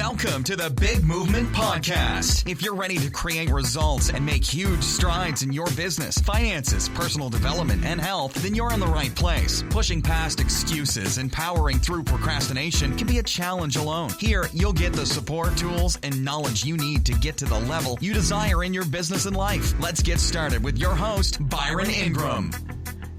Welcome to the Big Movement Podcast. If you're ready to create results and make huge strides in your business, finances, personal development, and health, then you're in the right place. Pushing past excuses and powering through procrastination can be a challenge alone. Here, you'll get the support, tools, and knowledge you need to get to the level you desire in your business and life. Let's get started with your host, Byron Ingram.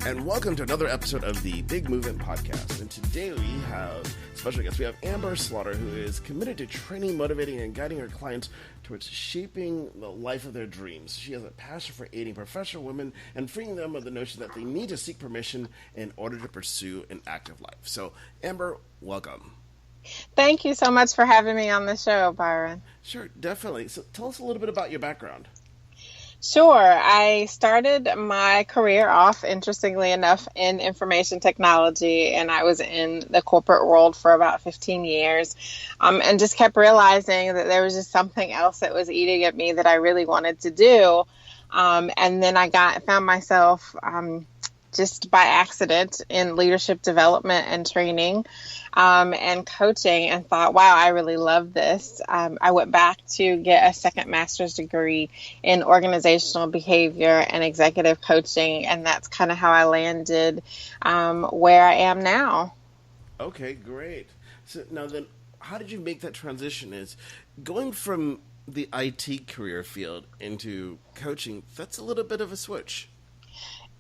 And welcome to another episode of the Big Movement Podcast. And today we have special guests. We have Amber Slaughter, who is committed to training, motivating, and guiding her clients towards shaping the life of their dreams. She has a passion for aiding professional women and freeing them of the notion that they need to seek permission in order to pursue an active life. So, Amber, welcome. Thank you so much for having me on the show, Byron. Sure, definitely. So tell us a little bit about your background. Sure. I started my career off, interestingly enough, in information technology, and I was in the corporate world for about 15 years, and just kept realizing that there was just something else that was eating at me that I really wanted to do. And then I found myself just by accident in leadership development and training and coaching, and thought, wow, I really love this. I went back to get a second master's degree in organizational behavior and executive coaching, and that's kind of how I landed where I am now. Okay, great. So now then, how did you make that transition? Is going from the IT career field into coaching, that's a little bit of a switch.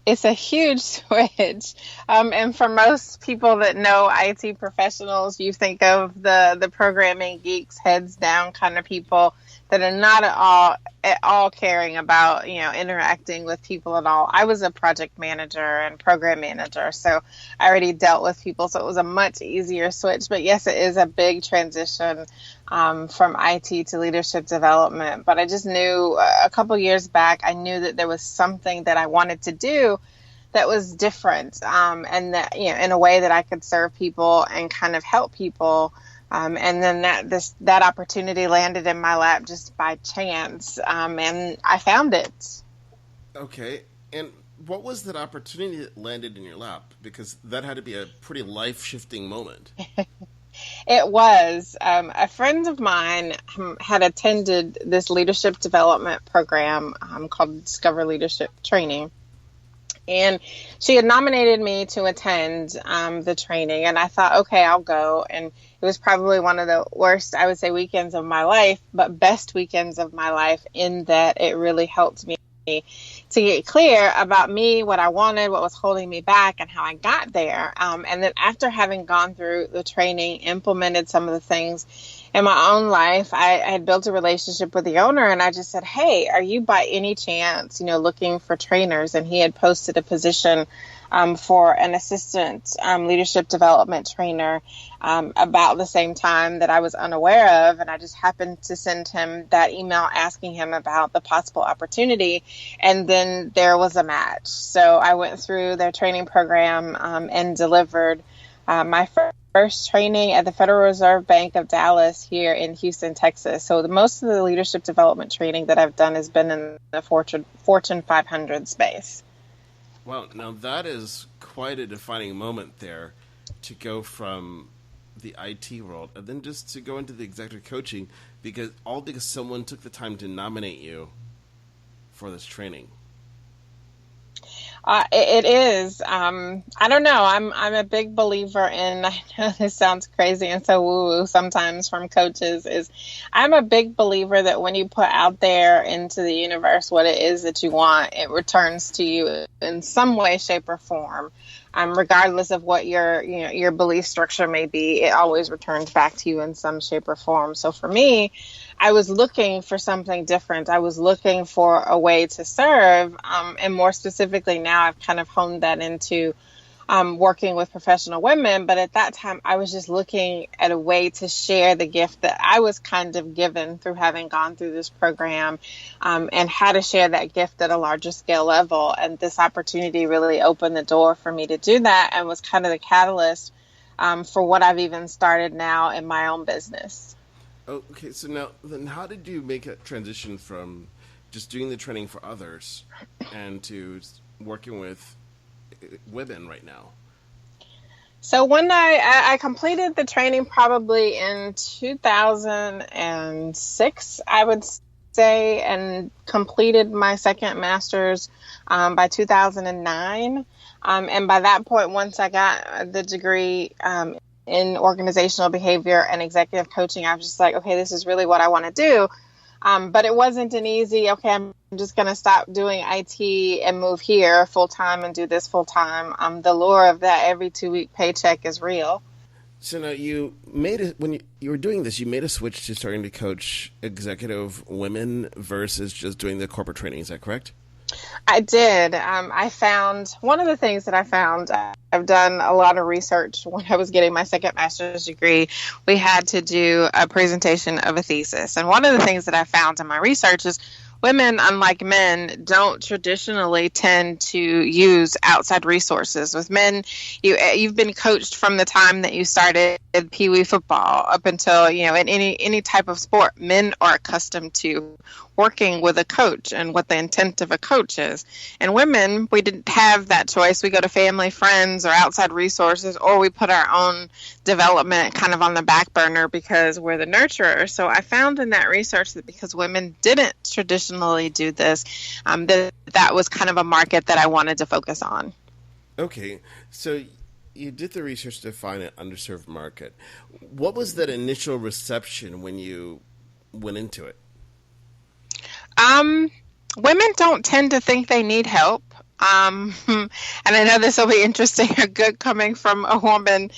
It's a huge switch. And for most people that know IT professionals, you think of the programming geeks, heads down kind of people that are not at all caring about, interacting with people at all. I was a project manager and program manager, so I already dealt with people. So it was a much easier switch. But yes, it is a big transition from IT to leadership development. But I just knew a couple years back, I knew that there was something that I wanted to do that was different, and that, in a way that I could serve people and kind of help people. And then that opportunity landed in my lap just by chance, and I found it. Okay, and what was that opportunity that landed in your lap? Because that had to be a pretty life-shifting moment. It was. A friend of mine had attended this leadership development program called Discover Leadership Training. And she had nominated me to attend the training, and I thought, okay, I'll go. And it was probably one of the worst, I would say, weekends of my life, but best weekends of my life, in that it really helped me to get clear about me, what I wanted, what was holding me back, and how I got there. And then after having gone through the training, implemented some of the things in my own life, I had built a relationship with the owner, and I just said, hey, are you by any chance, looking for trainers? And he had posted a position for an assistant leadership development trainer about the same time that I was unaware of. And I just happened to send him that email asking him about the possible opportunity. And then there was a match. So I went through their training program and delivered my first training at the Federal Reserve Bank of Dallas here in Houston, Texas. So most of the leadership development training that I've done has been in the Fortune 500 space. Wow, now that is quite a defining moment there, to go from the IT world and then just to go into the executive coaching, because someone took the time to nominate you for this training. It is. I don't know. I'm a big believer in, I know this sounds crazy and so woo-woo sometimes from coaches, I'm a big believer that when you put out there into the universe what it is that you want, it returns to you in some way, shape, or form. Regardless of what your belief structure may be, it always returns back to you in some shape or form. So for me, I was looking for something different. I was looking for a way to serve, and more specifically now I've kind of honed that into working with professional women. But at that time, I was just looking at a way to share the gift that I was kind of given through having gone through this program, and how to share that gift at a larger scale level. And this opportunity really opened the door for me to do that, and was kind of the catalyst for what I've even started now in my own business. Okay, so now then how did you make a transition from just doing the training for others and to working with women right now? So when I completed the training probably in 2006, I would say, and completed my second master's by 2009. And by that point, once I got the degree in organizational behavior and executive coaching, I was just like, okay, this is really what I want to do. But it wasn't an easy, okay, I'm just going to stop doing IT and move here full time and do this full time. The lure of that every 2-week paycheck is real. So now when you were doing this, you made a switch to starting to coach executive women versus just doing the corporate training. Is that correct? I did. I found one of the things that I found, I've done a lot of research when I was getting my second master's degree. We had to do a presentation of a thesis. And one of the things that I found in my research is women, unlike men, don't traditionally tend to use outside resources. With men, you've been coached from the time that you started Pee Wee football up until, in any type of sport. Men are accustomed to working with a coach and what the intent of a coach is. And women, we didn't have that choice. We go to family, friends, or outside resources, or we put our own development kind of on the back burner because we're the nurturer. So I found in that research that because women didn't traditionally do this, that was kind of a market that I wanted to focus on. Okay, so you did the research to find an underserved market. What was that initial reception when you went into it? Women don't tend to think they need help. And I know this will be interesting or good coming from a woman,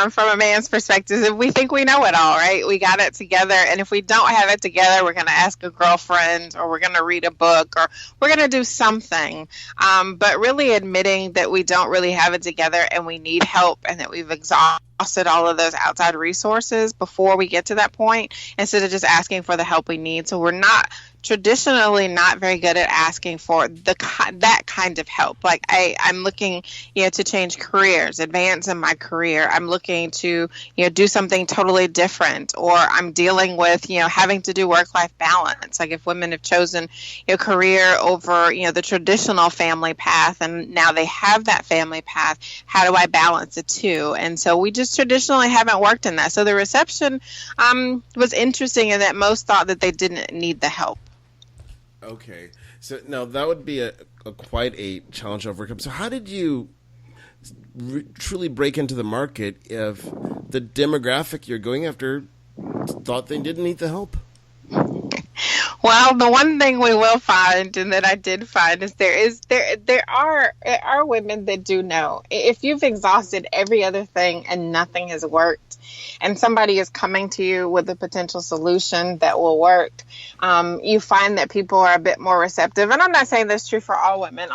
from a man's perspective. We think we know it all, right? We got it together. And if we don't have it together, we're going to ask a girlfriend, or we're going to read a book, or we're going to do something. But really admitting that we don't really have it together and we need help, and that we've exhausted all of those outside resources before we get to that point, instead of just asking for the help we need. So we're not traditionally not very good at asking for that kind of help. Like I'm looking, to change careers, advance in my career. I'm looking to, do something totally different, or I'm dealing with, having to do work-life balance. Like if women have chosen, career over, the traditional family path, and now they have that family path, how do I balance the two? And so we just traditionally haven't worked in that. So the reception was interesting in that most thought that they didn't need the help. Okay, so now that would be quite a challenge to overcome. So how did you truly break into the market if the demographic you're going after thought they didn't need the help? Well, the one thing we will find, and that I did find, is there are women that do know. If you've exhausted every other thing and nothing has worked, and somebody is coming to you with a potential solution that will work, you find that people are a bit more receptive. And I'm not saying that's true for all women.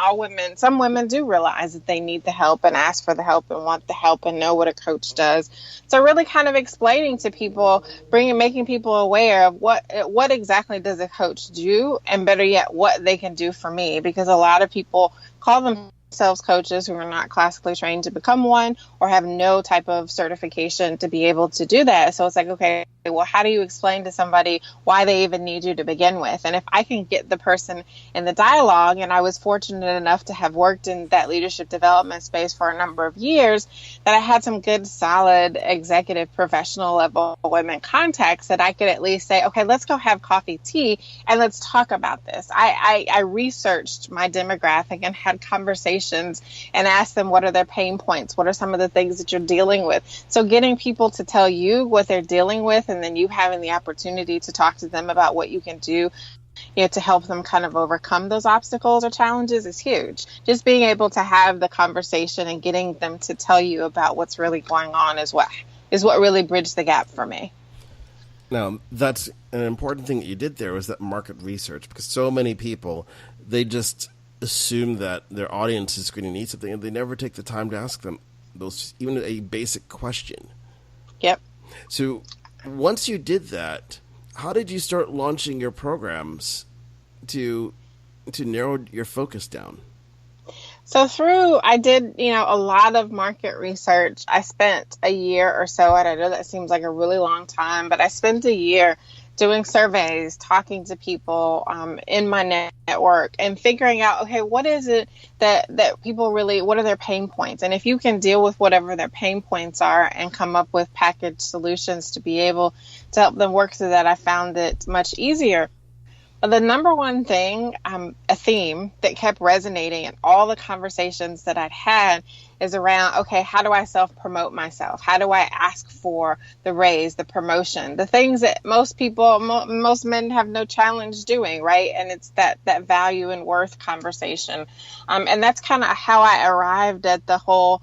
Some women do realize that they need the help and ask for the help and want the help and know what a coach does. So really kind of explaining to people, making people aware of what exactly does a coach do, and better yet, what they can do for me. Because a lot of people call themselves coaches who are not classically trained to become one, or have no type of certification to be able to do that. So it's like, okay, well, how do you explain to somebody why they even need you to begin with? And if I can get the person in the dialogue, and I was fortunate enough to have worked in that leadership development space for a number of years, that I had some good, solid executive professional level women contacts that I could at least say, okay, let's go have coffee, tea, and let's talk about this. I researched my demographic and had conversations and asked them, what are their pain points? What are some of the things that you're dealing with? So getting people to tell you what they're dealing with, and then you having the opportunity to talk to them about what you can do, to help them kind of overcome those obstacles or challenges is huge. Just being able to have the conversation and getting them to tell you about what's really going on is what really bridged the gap for me. Now, that's an important thing that you did there, was that market research, because so many people, they just assume that their audience is going to need something, and they never take the time to ask them those, even a basic question. Yep. So once you did that, how did you start launching your programs to narrow your focus down? So I did, a lot of market research. I spent a year or so, and I know that seems like a really long time, but I spent a year doing surveys, talking to people in my network, and figuring out, okay, what is it that people really, what are their pain points? And if you can deal with whatever their pain points are and come up with packaged solutions to be able to help them work through that, I found it much easier. The number one thing, a theme that kept resonating in all the conversations that I'd had is around, okay, how do I self-promote myself? How do I ask for the raise, the promotion, the things that most people, most men have no challenge doing, right? And it's that value and worth conversation. And that's kind of how I arrived at the whole,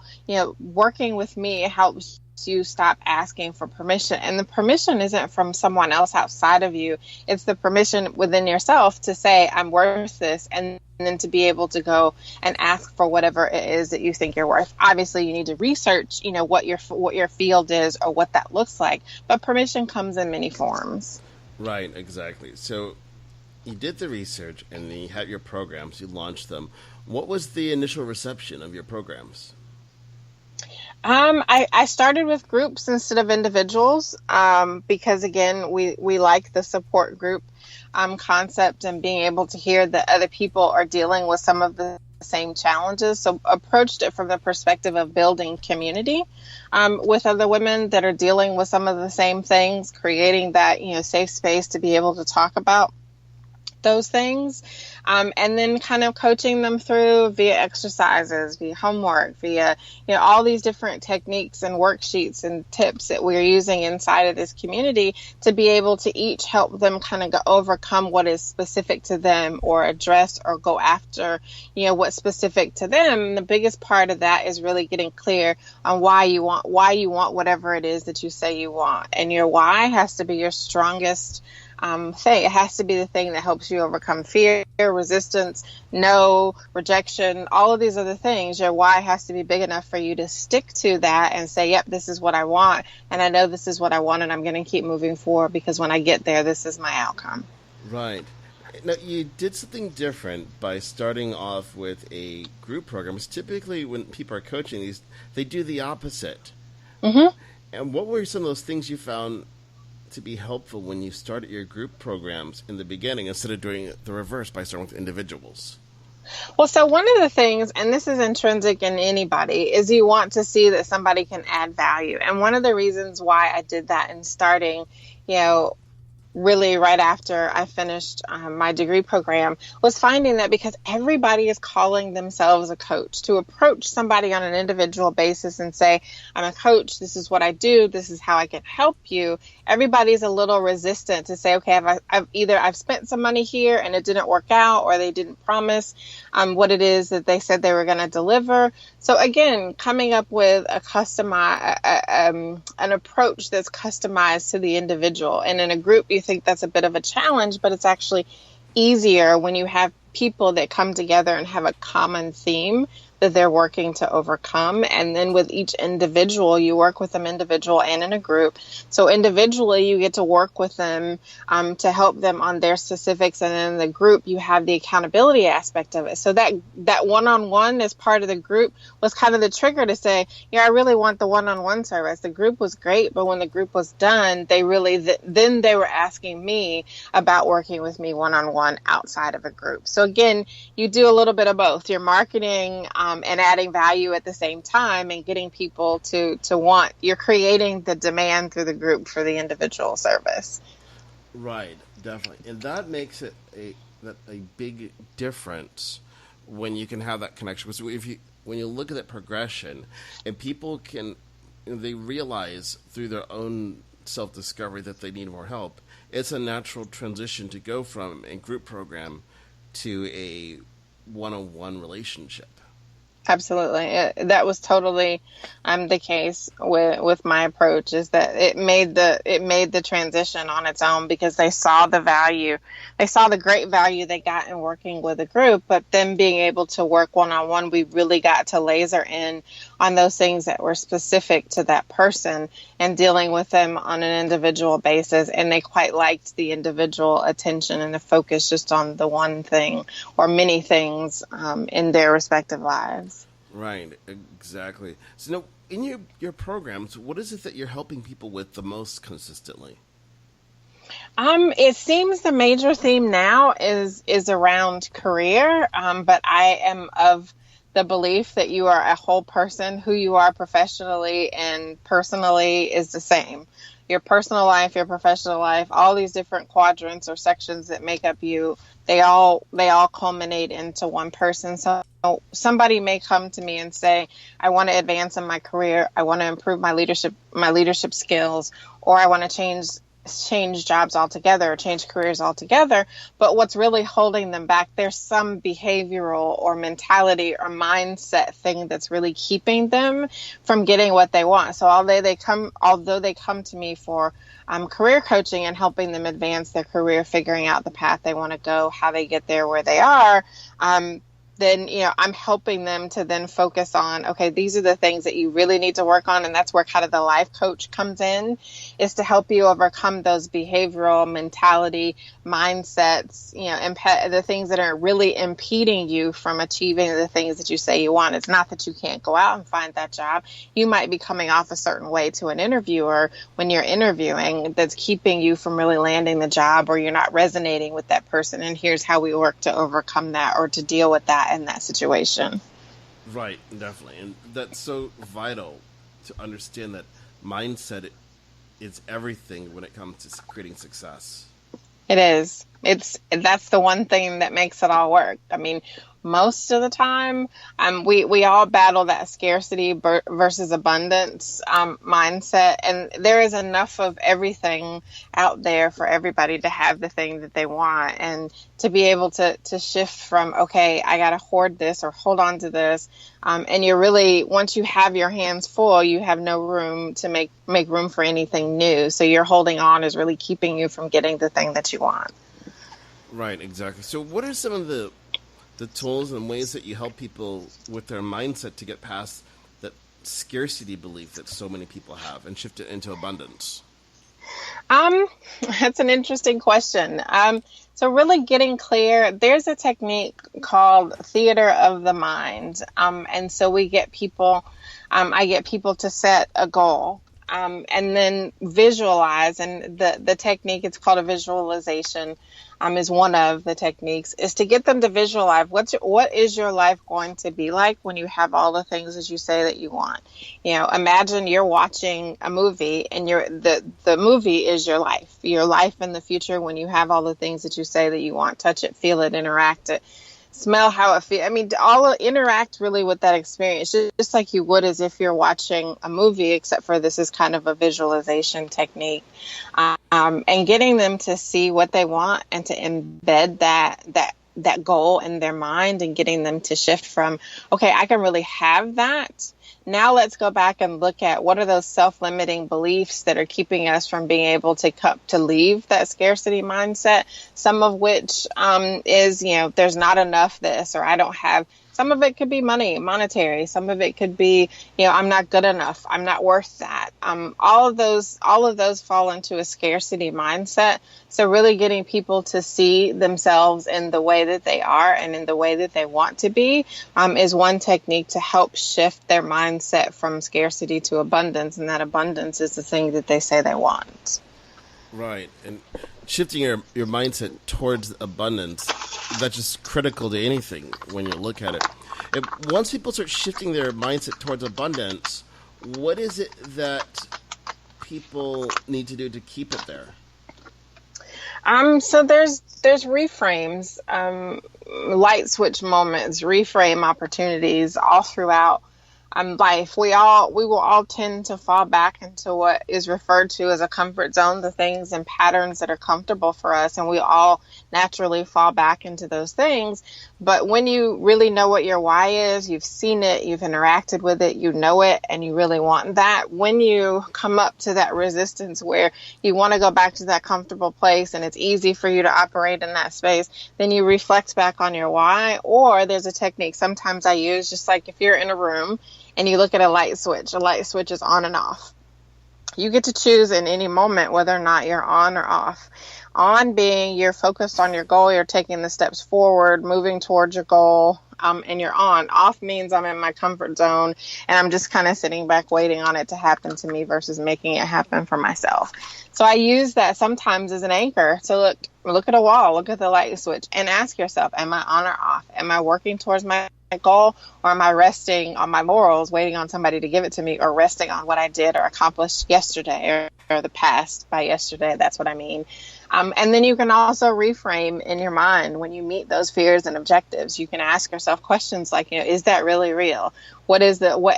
working with me helps you stop asking for permission. And the permission isn't from someone else outside of you. It's the permission within yourself to say, I'm worth this. And then to be able to go and ask for whatever it is that you think you're worth. Obviously, you need to research, what your field is or what that looks like. But permission comes in many forms. Right, exactly. So you did the research and you had your programs, you launched them. What was the initial reception of your programs? I started with groups instead of individuals because, again, we like the support group concept and being able to hear that other people are dealing with some of the same challenges. So approached it from the perspective of building community with other women that are dealing with some of the same things, creating that, safe space to be able to talk about those things, and then kind of coaching them through via exercises, via homework, via, all these different techniques and worksheets and tips that we're using inside of this community to be able to each help them kind of overcome what is specific to them or address or go after, what's specific to them. And the biggest part of that is really getting clear on why you want whatever it is that you say you want. And your why has to be your strongest thing. It has to be the thing that helps you overcome fear, resistance, no, rejection, all of these other things. Your why has to be big enough for you to stick to that and say, yep, this is what I want. And I know this is what I want, and I'm going to keep moving forward because when I get there, this is my outcome. Right. Now, you did something different by starting off with a group program. It's typically when people are coaching these, they do the opposite. Mm-hmm. And what were some of those things you found to be helpful when you started your group programs in the beginning instead of doing the reverse by starting with individuals? Well, so one of the things, and this is intrinsic in anybody, is you want to see that somebody can add value. And one of the reasons why I did that in starting, really right after I finished my degree program was finding that because everybody is calling themselves a coach, to approach somebody on an individual basis and say, I'm a coach, this is what I do, this is how I can help you. Everybody's a little resistant to say, okay, I've spent some money here and it didn't work out, or they didn't promise what it is that they said they were going to deliver. So again, coming up with an approach that's customized to the individual. And in a group, you think that's a bit of a challenge, but it's actually easier when you have people that come together and have a common theme that they're working to overcome. And then with each individual, you work with them individual and in a group. So individually, you get to work with them to help them on their specifics. And in the group, you have the accountability aspect of it. So that one-on-one as part of the group was kind of the trigger to say, I really want the one-on-one service. The group was great, but when the group was done, they really, then they were asking me about working with me one-on-one outside of a group. So again, you do a little bit of both. You're marketing and adding value at the same time and getting people to want, you're creating the demand through the group for the individual service. Right, definitely. And that makes it a big difference when you can have that connection. So when you look at that progression and people can, they realize through their own self-discovery that they need more help, it's a natural transition to go from a group program to a one-on-one relationship. Absolutely. That was totally the case with my approach, is that it made the transition on its own because they saw the value. They saw the great value they got in working with a group, but then being able to work one-on-one, we really got to laser in on those things that were specific to that person and dealing with them on an individual basis. And they quite liked the individual attention and the focus just on the one thing or many things in their respective lives. Right, exactly. So now, in your programs, what is it that you're helping people with the most consistently? It seems the major theme now is around career, but I am of the belief that you are a whole person. Who you are professionally and personally is the same. Your personal life, your professional life, all these different quadrants or sections that make up you, they all culminate into one person. So somebody may come to me and say, I want to advance in my career, I want to improve my leadership skills, or I want to change jobs altogether, change careers altogether. But what's really holding them back, there's some behavioral or mentality or mindset thing that's really keeping them from getting what they want. So although they come to me for career coaching and helping them advance their career, figuring out the path they want to go, how they get there where they are, then, I'm helping them to then focus on, okay, these are the things that you really need to work on. And that's where kind of the life coach comes in, is to help you overcome those behavioral mentality mindsets, the things that are really impeding you from achieving the things that you say you want. It's not that you can't go out and find that job. You might be coming off a certain way to an interviewer when you're interviewing that's keeping you from really landing the job, or you're not resonating with that person. And here's how we work to overcome that or to deal with that in that situation. Right, definitely. And that's so vital to understand that mindset is everything when it comes to creating success. It is. That's the one thing that makes it all work. I mean, most of the time, we all battle that scarcity versus abundance mindset, and there is enough of everything out there for everybody to have the thing that they want, and to be able to shift from, okay, I got to hoard this or hold on to this, and you're really, once you have your hands full, you have no room to make room for anything new. So your holding on is really keeping you from getting the thing that you want. Right, exactly. So what are some of the tools and ways that you help people with their mindset to get past that scarcity belief that so many people have and shift it into abundance? That's an interesting question. So really getting clear, there's a technique called theater of the mind. And so I get people to set a goal. And then visualize, and the technique, it's called a visualization, is one of the techniques, is to get them to visualize what is your life going to be like when you have all the things that you say that you want. Imagine you're watching a movie, and the movie is your life in the future when you have all the things that you say that you want. Touch it, feel it, interact it, smell how it feels. I mean, all interact really with that experience, just like you would as if you're watching a movie, except for this is kind of a visualization technique. And getting them to see what they want and to embed that goal in their mind, and getting them to shift from, okay, I can really have that. Now let's go back and look at what are those self-limiting beliefs that are keeping us from being able to leave that scarcity mindset. Some of which is, there's not enough this, or I don't have. Some of it could be monetary. Some of it could be, I'm not good enough. I'm not worth that. All of those fall into a scarcity mindset. So really getting people to see themselves in the way that they are and in the way that they want to be is one technique to help shift their mindset from scarcity to abundance. And that abundance is the thing that they say they want. Right. And shifting your mindset towards abundance, that's just critical to anything when you look at it. And once people start shifting their mindset towards abundance, what is it that people need to do to keep it there? So there's reframes, light switch moments, reframe opportunities all throughout life. We will all tend to fall back into what is referred to as a comfort zone, the things and patterns that are comfortable for us, and we all naturally fall back into those things. But when you really know what your why is, you've seen it, you've interacted with it, you know it, and you really want that, when you come up to that resistance where you want to go back to that comfortable place and it's easy for you to operate in that space, then you reflect back on your why. Or there's a technique sometimes I use, just like if you're in a room and you look at a light switch is on and off. You get to choose in any moment whether or not you're on or off. On being you're focused on your goal, you're taking the steps forward, moving towards your goal, and you're on. Off means I'm in my comfort zone and I'm just kind of sitting back waiting on it to happen to me versus making it happen for myself. So I use that sometimes as an anchor to look at a wall, look at the light switch, and ask yourself, am I on or off? Am I working towards my goal, or am I resting on my morals, waiting on somebody to give it to me, or resting on what I did or accomplished yesterday, or the past? By yesterday, that's what I mean. And then you can also reframe in your mind when you meet those fears and objectives. You can ask yourself questions like, is that really real? What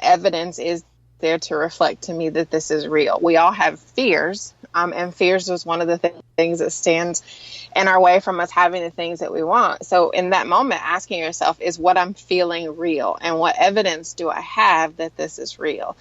evidence is there to reflect to me that this is real? We all have fears, and fears is one of the things that stands in our way from us having the things that we want. So in that moment, asking yourself, is what I'm feeling real? And what evidence do I have that this is real?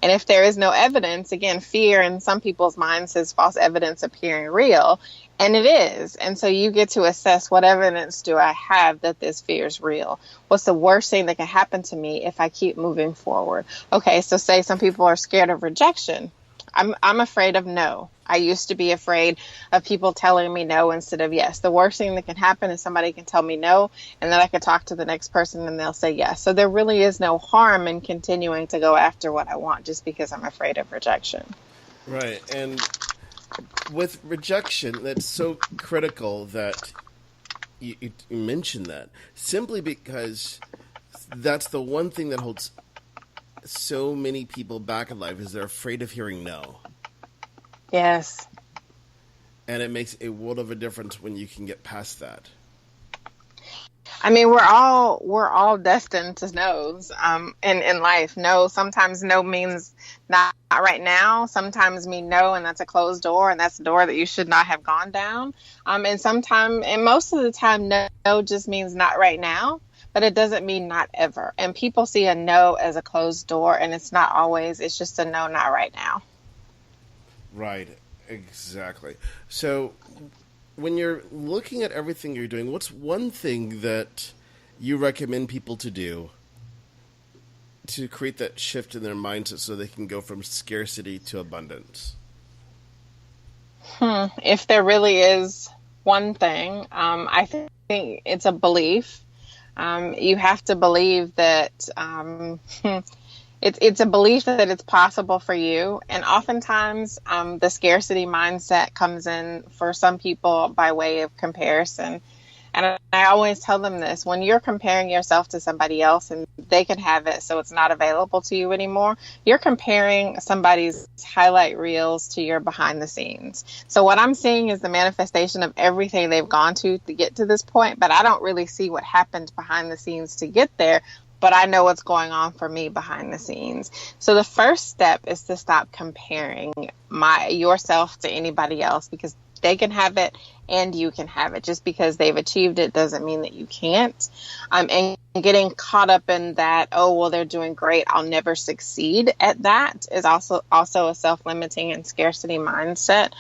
And if there is no evidence, again, fear in some people's minds is false evidence appearing real. And it is. And so you get to assess, what evidence do I have that this fear is real? What's the worst thing that can happen to me if I keep moving forward? Okay, so say some people are scared of rejection. I'm afraid of no. I used to be afraid of people telling me no instead of yes. The worst thing that can happen is somebody can tell me no, and then I could talk to the next person and they'll say yes. So there really is no harm in continuing to go after what I want just because I'm afraid of rejection. Right. And with rejection, that's so critical that you mentioned that, simply because that's the one thing that holds so many people back in life, is they're afraid of hearing no. Yes. And it makes a world of a difference when you can get past that. I mean, we're all destined to no's in life. No, sometimes no means not right now. Sometimes mean no, and that's a closed door, and that's a door that you should not have gone down. And most of the time, no just means not right now, but it doesn't mean not ever. And people see a no as a closed door, and it's not always. It's just a no, not right now. Right, exactly. So when you're looking at everything you're doing, what's one thing that you recommend people to do to create that shift in their mindset so they can go from scarcity to abundance? If there really is one thing, I think it's a belief. You have to believe that it's a belief that it's possible for you. And oftentimes the scarcity mindset comes in for some people by way of comparison. And I always tell them this: when you're comparing yourself to somebody else and they can have it so it's not available to you anymore, you're comparing somebody's highlight reels to your behind the scenes. So what I'm seeing is the manifestation of everything they've gone to get to this point, but I don't really see what happened behind the scenes to get there. But I know what's going on for me behind the scenes. So the first step is to stop comparing yourself to anybody else, because they can have it and you can have it. Just because they've achieved it doesn't mean that you can't. And getting caught up in that, oh, well, they're doing great, I'll never succeed at that, is also a self-limiting and scarcity mindset.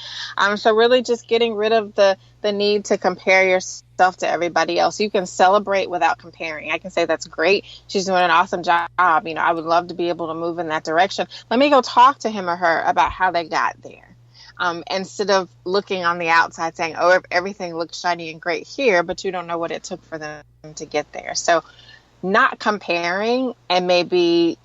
So really just getting rid of the need to compare yourself to everybody else. You can celebrate without comparing. I can say, that's great, she's doing an awesome job. I would love to be able to move in that direction. Let me go talk to him or her about how they got there. Instead of looking on the outside saying, oh, everything looks shiny and great here, but you don't know what it took for them to get there. So not comparing, and maybe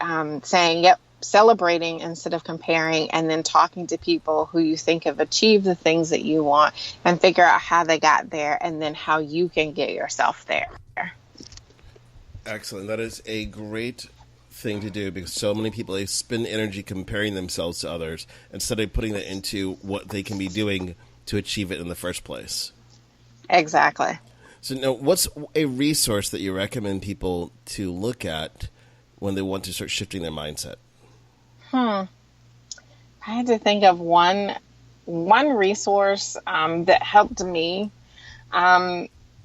saying, yep, celebrating instead of comparing, and then talking to people who you think have achieved the things that you want and figure out how they got there and then how you can get yourself there. Excellent. That is a great thing to do, because so many people, they spend energy comparing themselves to others instead of putting that into what they can be doing to achieve it in the first place. Exactly. So now, what's a resource that you recommend people to look at when they want to start shifting their mindset? I had to think of one resource that helped me.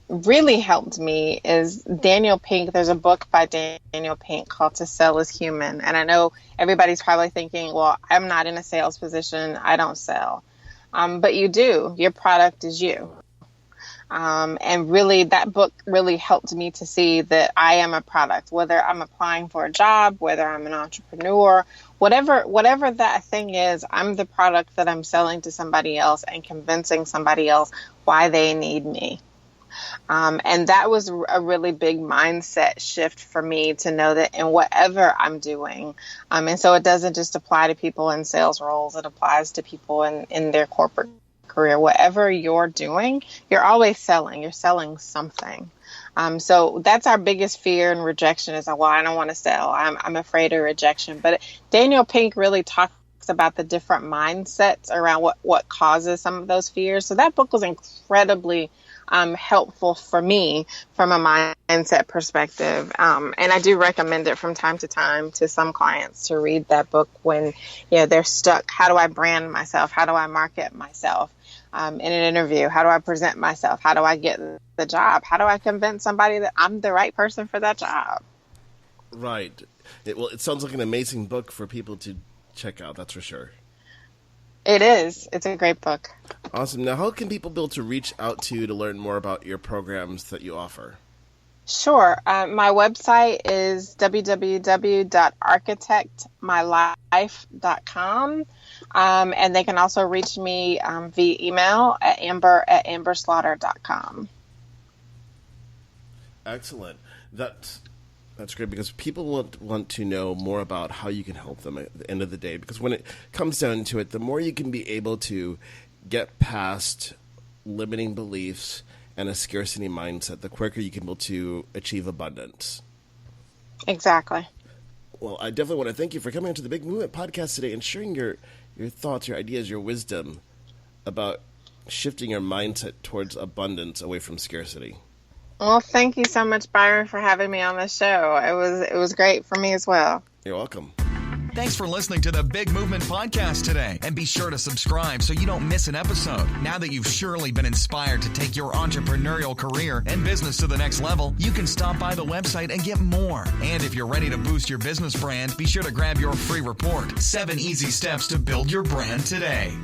Really helped me is Daniel Pink. There's a book by Daniel Pink called To Sell is Human. And I know everybody's probably thinking, well, I'm not in a sales position, I don't sell. But you do. Your product is you. And really, that book really helped me to see that I am a product, whether I'm applying for a job, whether I'm an entrepreneur, whatever that thing is, I'm the product that I'm selling to somebody else and convincing somebody else why they need me. And that was a really big mindset shift for me to know that in whatever I'm doing, and so it doesn't just apply to people in sales roles, it applies to people in their corporate career. Whatever you're doing, you're always selling. You're selling something. So that's our biggest fear and rejection is, well, I don't want to sell. I'm afraid of rejection. But Daniel Pink really talks about the different mindsets around what causes some of those fears. So that book was incredibly helpful for me from a mindset perspective. And I do recommend it from time to time to some clients to read that book when they're stuck. How do I brand myself? How do I market myself? In an interview, how do I present myself? How do I get the job? How do I convince somebody that I'm the right person for that job? Right. It sounds like an amazing book for people to check out, that's for sure. It is. It's a great book. Awesome. Now, how can people be able to reach out to you to learn more about your programs that you offer? Sure. My website is www.architectmylife.com. And they can also reach me via email at amber@amberslaughter.com. Excellent. That's great because people want to know more about how you can help them at the end of the day. Because when it comes down to it, the more you can be able to get past limiting beliefs and a scarcity mindset, the quicker you can be able to achieve abundance. Exactly. Well, I definitely want to thank you for coming onto the Big Movement podcast today and sharing your thoughts, your ideas, your wisdom about shifting your mindset towards abundance away from scarcity. Well, thank you so much, Byron, for having me on the show. It was great for me as well. You're welcome. Thanks for listening to the Big Movement Podcast today. And be sure to subscribe so you don't miss an episode. Now that you've surely been inspired to take your entrepreneurial career and business to the next level, you can stop by the website and get more. And if you're ready to boost your business brand, be sure to grab your free report, 7 Easy Steps to Build Your Brand Today.